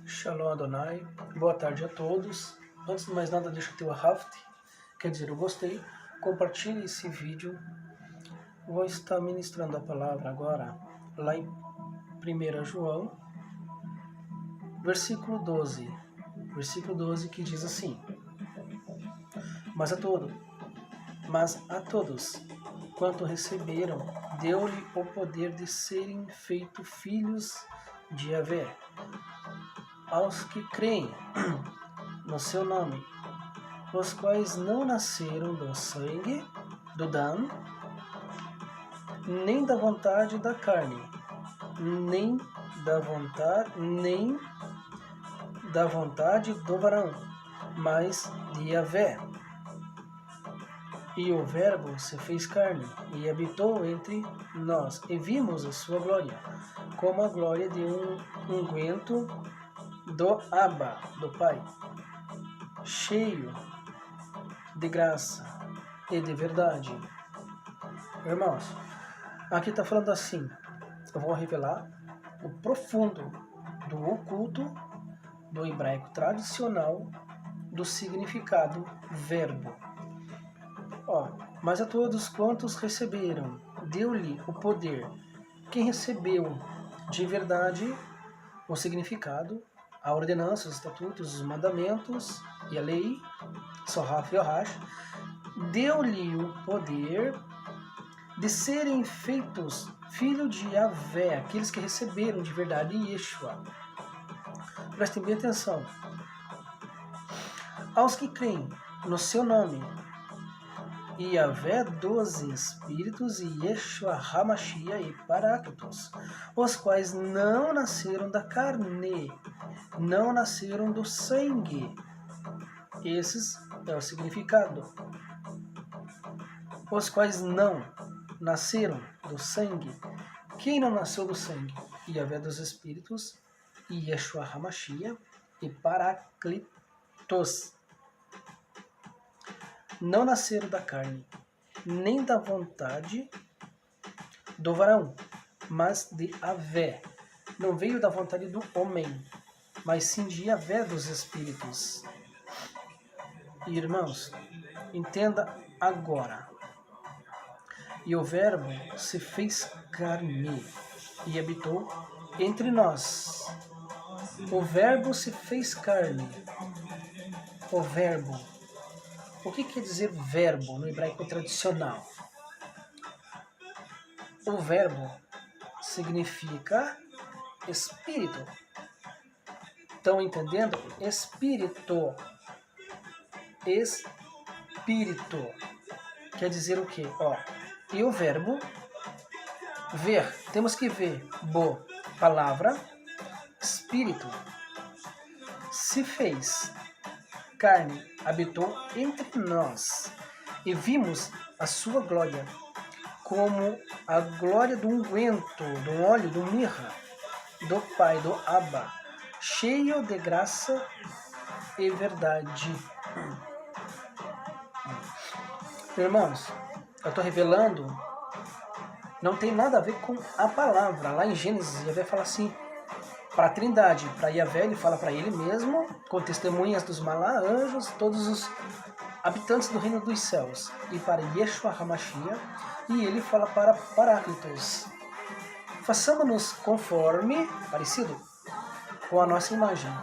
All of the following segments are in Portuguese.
Shalom Adonai, boa tarde a todos. Antes de mais nada, deixa eu ter o Haft, quer dizer, eu gostei. Compartilhe esse vídeo. Vou estar ministrando a palavra agora, lá em 1 João, versículo 12. Versículo 12 que diz assim: Mas a todos, quanto receberam, deu-lhe o poder de serem feitos filhos de Yahvé, aos que creem no seu nome, os quais não nasceram do sangue, do Dan, nem da vontade da carne, nem da vontade do varão, mas de Yahvé. E o Verbo se fez carne e habitou entre nós, e vimos a sua glória, como a glória de um unguento do Abba, do Pai, cheio de graça e de verdade. Irmãos, aqui está falando assim, eu vou revelar o profundo do oculto do hebraico tradicional do significado verbo. Mas a todos quantos receberam, deu-lhe o poder. Quem recebeu de verdade o significado, a ordenança, os estatutos, os mandamentos e a lei, Sohaf Yohash, deu-lhe o poder de serem feitos filhos de Yahvé, aqueles que receberam de verdade Yeshua. Prestem bem atenção. Aos que creem no seu nome, Yahvé dos Espíritos e Yeshua Hamashia e Paráclitos, os quais não nasceram da carne, não nasceram do sangue. Esses é o significado. Os quais não nasceram do sangue. Quem não nasceu do sangue? Yahvé dos Espíritos e Yeshua Hamashia e Paráclitos. Não nasceram da carne, nem da vontade do varão, mas de Yahvé. Não veio da vontade do homem, mas sim de Yahvé dos Espíritos. Irmãos, entenda agora. E o Verbo se fez carne e habitou entre nós. O Verbo se fez carne. O Verbo. O que quer dizer verbo no hebraico tradicional? O verbo significa espírito. Estão entendendo? Espírito. Espírito. Quer dizer o quê? E o verbo ver. Temos que ver. Palavra. Espírito. Se fez carne, habitou entre nós, e vimos a sua glória, como a glória do unguento, do óleo, do mirra, do Pai, do Abba, cheio de graça e verdade. Irmãos, eu estou revelando, não tem nada a ver com a palavra. Lá em Gênesis, Yahvé fala assim, para a Trindade, para Yahvé, ele fala para ele mesmo, com testemunhas dos Malá, anjos, todos os habitantes do reino dos céus, e para Yeshua Hamashia, e ele fala para Paráclitos. Façamos-nos conforme, parecido, com a nossa imagem.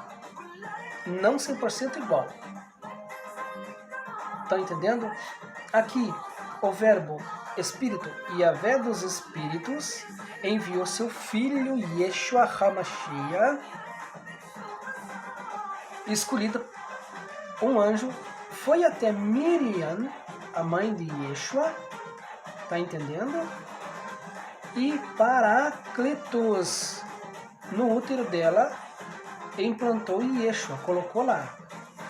Não 100% igual. Estão entendendo? Aqui, o verbo Espírito, Yahvé dos Espíritos, enviou seu filho Yeshua Hamashia, escolhido um anjo, foi até Miriam, a mãe de Yeshua, tá entendendo? E Paráclitos, no útero dela, implantou Yeshua, colocou lá.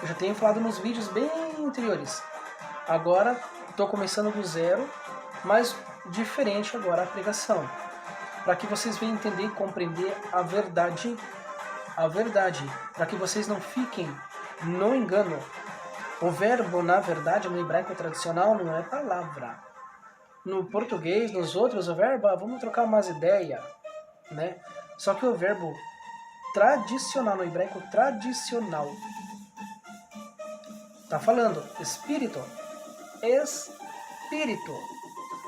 Eu já tenho falado nos vídeos bem anteriores. Agora estou começando do zero, mas diferente agora a pregação, para que vocês venham entender e compreender a verdade, para que vocês não fiquem no engano. O verbo, na verdade, no hebraico tradicional, não é palavra. No português, nos outros, o verbo, vamos trocar umas ideias, né? Só que o verbo tradicional, no hebraico tradicional. Está falando espírito. Espírito.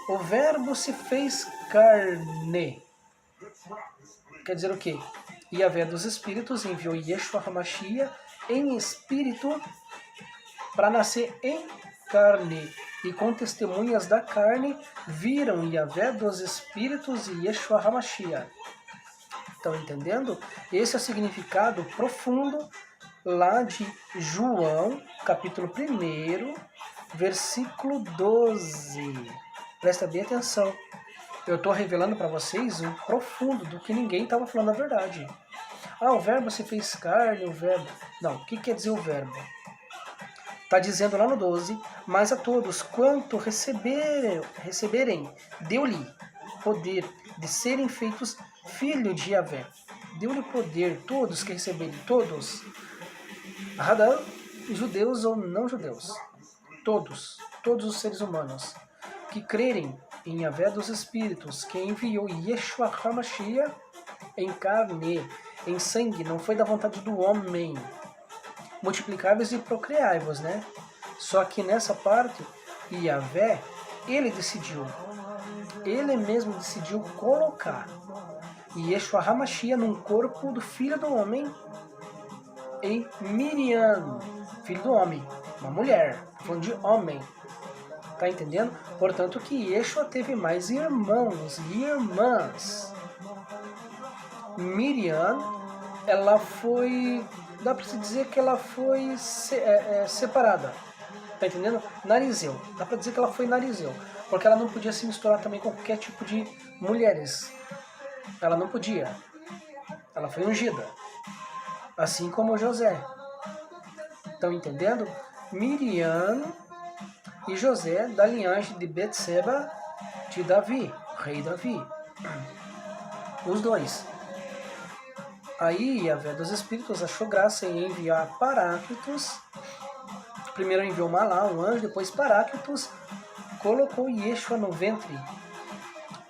O verbo se fez carne. Quer dizer o quê? Yahvé dos Espíritos enviou Yeshua HaMashiach em espírito para nascer em carne. E com testemunhas da carne viram Yahvé dos Espíritos e Yeshua HaMashiach. Estão entendendo? Esse é o significado profundo lá de João, capítulo 1, versículo 12. Presta bem atenção. Eu estou revelando para vocês o profundo do que ninguém estava falando a verdade. O verbo se fez carne, o verbo... Não, o que quer dizer o verbo? Está dizendo lá no 12, mas a todos quanto receberem, deu-lhe poder de serem feitos filho de Yahvé. Deu-lhe poder, todos que receberem, todos. Hadar, judeus ou não judeus. Todos os seres humanos que crerem em Yahvé dos Espíritos, que enviou Yeshua HaMashiach em carne, em sangue, não foi da vontade do homem. Multiplicai-vos e procriai-vos, né? Só que nessa parte, Yahvé, ele decidiu. Ele mesmo decidiu colocar Yeshua HaMashiach num corpo do filho do homem em Miriam, filho do homem, uma mulher, falando de homem. Tá entendendo? Portanto que Yeshua teve mais irmãos e irmãs. Miriam, ela foi... Dá para se dizer que ela foi separada. Tá entendendo? Narizeu. Dá para dizer que ela foi narizeu. Porque ela não podia se misturar também com qualquer tipo de mulheres. Ela não podia. Ela foi ungida. Assim como José. Estão entendendo? Miriam e José da linhagem de Betseba de Davi, rei Davi. Os dois. Aí Yahvé dos Espíritos achou graça em enviar Paráclitos. Primeiro enviou Malá, um anjo, depois Paráclitos colocou Yeshua no ventre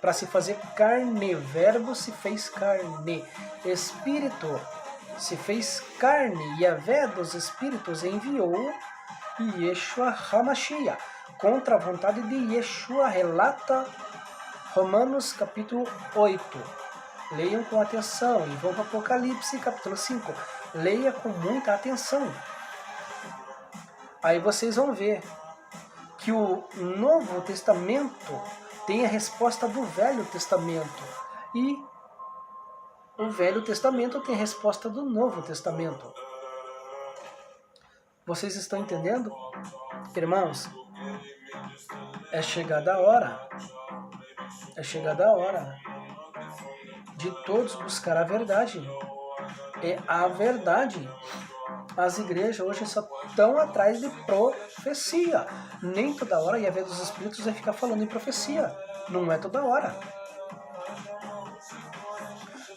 para se fazer carne. Verbo se fez carne. Espírito se fez carne. Yahvé dos Espíritos enviou Yeshua HaMashiach contra a vontade de Yeshua, relata Romanos capítulo 8. Leiam com atenção e vão para Apocalipse capítulo 5. Leia com muita atenção. Aí vocês vão ver que o Novo Testamento tem a resposta do Velho Testamento. E o Velho Testamento tem a resposta do Novo Testamento. Vocês estão entendendo? Irmãos, é chegada a hora. É chegada a hora de todos buscar a verdade. É a verdade. As igrejas hoje só estão atrás de profecia. Nem toda hora Yahvé dos Espíritos vai ficar falando em profecia. Não é toda hora.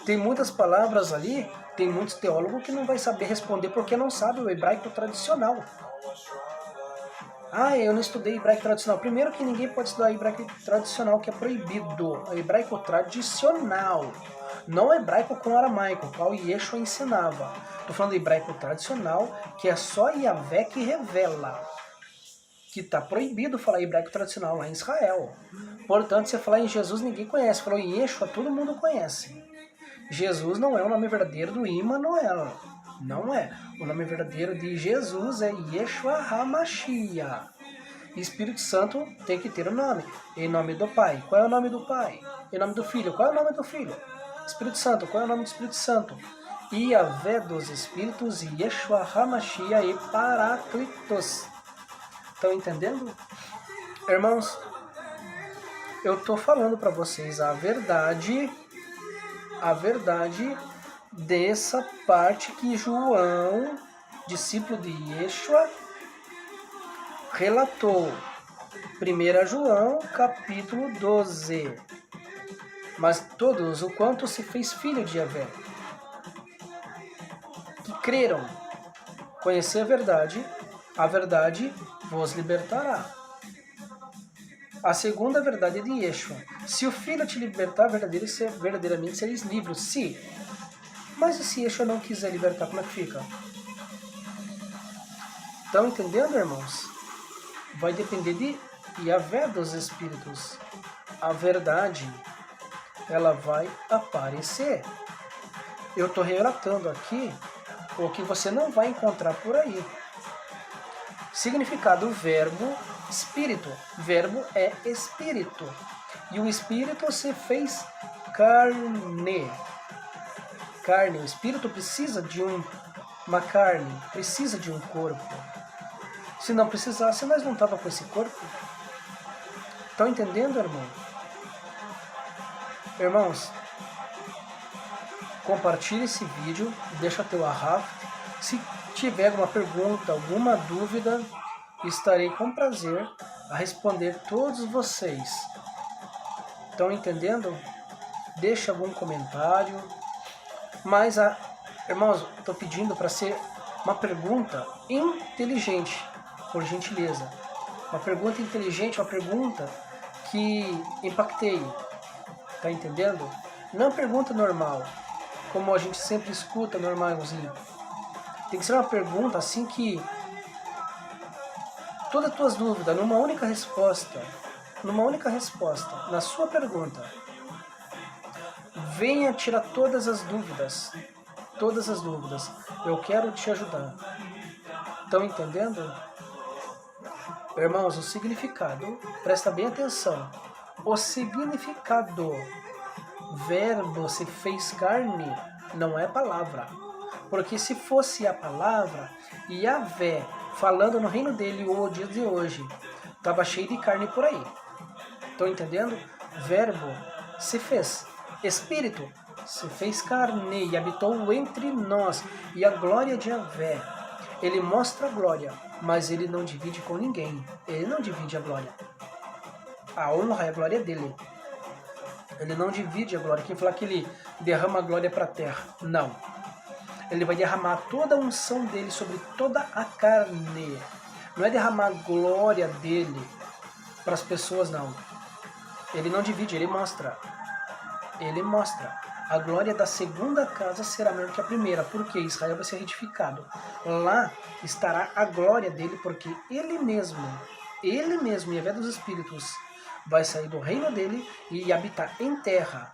Tem muitas palavras ali, tem muitos teólogos que não vai saber responder porque não sabe o hebraico tradicional. Eu não estudei hebraico tradicional. Primeiro que ninguém pode estudar hebraico tradicional, que é proibido. É hebraico tradicional. Não o hebraico com aramaico, o qual Yeshua ensinava. Estou falando do hebraico tradicional, que é só Yahvé que revela. Que está proibido falar hebraico tradicional lá em Israel. Portanto, se falar em Jesus, ninguém conhece. Falou em Yeshua, todo mundo conhece. Jesus não é o nome verdadeiro do Immanuel. Não é. O nome verdadeiro de Jesus é Yeshua HaMashiach. Espírito Santo tem que ter o nome. Em nome do Pai. Qual é o nome do Pai? Em nome do Filho. Qual é o nome do Filho? Espírito Santo. Qual é o nome do Espírito Santo? Yahvé dos Espíritos, Yeshua HaMashiach e Paráclitos. Estão entendendo? Irmãos, eu estou falando para vocês a verdade dessa parte que João, discípulo de Yeshua, relatou. 1 João, capítulo 12. Mas todos, o quanto se fez filho de Yahvé, que creram, conhecer a verdade vos libertará. A segunda verdade é de Yeshua. Se o Filho te libertar, verdadeiramente sereis livres. Se Mas e se Yeshua não quiser libertar, como é que fica? Estão entendendo, irmãos? Vai depender de Yahvé dos Espíritos. A verdade, ela vai aparecer. Eu estou relatando aqui o que você não vai encontrar por aí. Significado: verbo, espírito. Verbo é espírito. E o espírito se fez carne. Carne. O espírito precisa de uma carne, precisa de um corpo. Se não precisasse, nós não estava com esse corpo. Estão entendendo, irmão? Irmãos, compartilhe esse vídeo, deixa teu arraft. Se tiver alguma pergunta, alguma dúvida, estarei com prazer a responder todos vocês. Estão entendendo? Deixa algum comentário. Mas, irmãos, estou pedindo para ser uma pergunta inteligente, por gentileza. Uma pergunta inteligente, uma pergunta que impacteie. Tá entendendo? Não pergunta normal, como a gente sempre escuta normalzinho. Tem que ser uma pergunta assim que todas as tuas dúvidas, numa única resposta, na sua pergunta, venha tirar todas as dúvidas. Eu quero te ajudar. Estão entendendo? Irmãos, o significado, presta bem atenção. O significado, verbo se fez carne, não é palavra. Porque se fosse a palavra, Yahvé, falando no reino dele o dia de hoje, estava cheio de carne por aí. Estão entendendo? Verbo se fez. Espírito se fez carne e habitou entre nós. E a glória de Yahvé, ele mostra a glória, mas ele não divide com ninguém. Ele não divide a glória. A honra é a glória dele. Ele não divide a glória. Quem falar que ele derrama a glória para a terra? Não. Ele vai derramar toda a unção dele sobre toda a carne. Não é derramar a glória dele para as pessoas, não. Ele não divide, ele mostra. Ele mostra. A glória da segunda casa será maior que a primeira, porque Israel vai ser retificado. Lá estará a glória dele, porque ele mesmo, Yahvé dos Espíritos, vai sair do reino dele e habitar em terra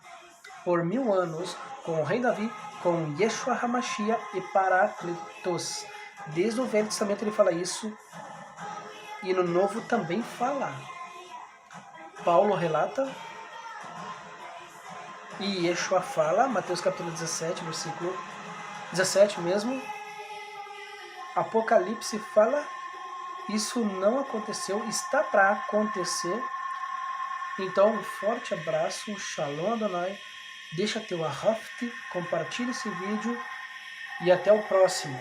por 1000 anos com o rei Davi, com Yeshua HaMashiach e Paráclitos. Desde o Velho Testamento ele fala isso e no Novo também fala. Paulo relata e Yeshua fala, Mateus capítulo 17, versículo 17 mesmo. Apocalipse fala, isso não aconteceu, está para acontecer. Então, um forte abraço, um Shalom Adonai, deixa teu arraft, compartilha esse vídeo e até o próximo.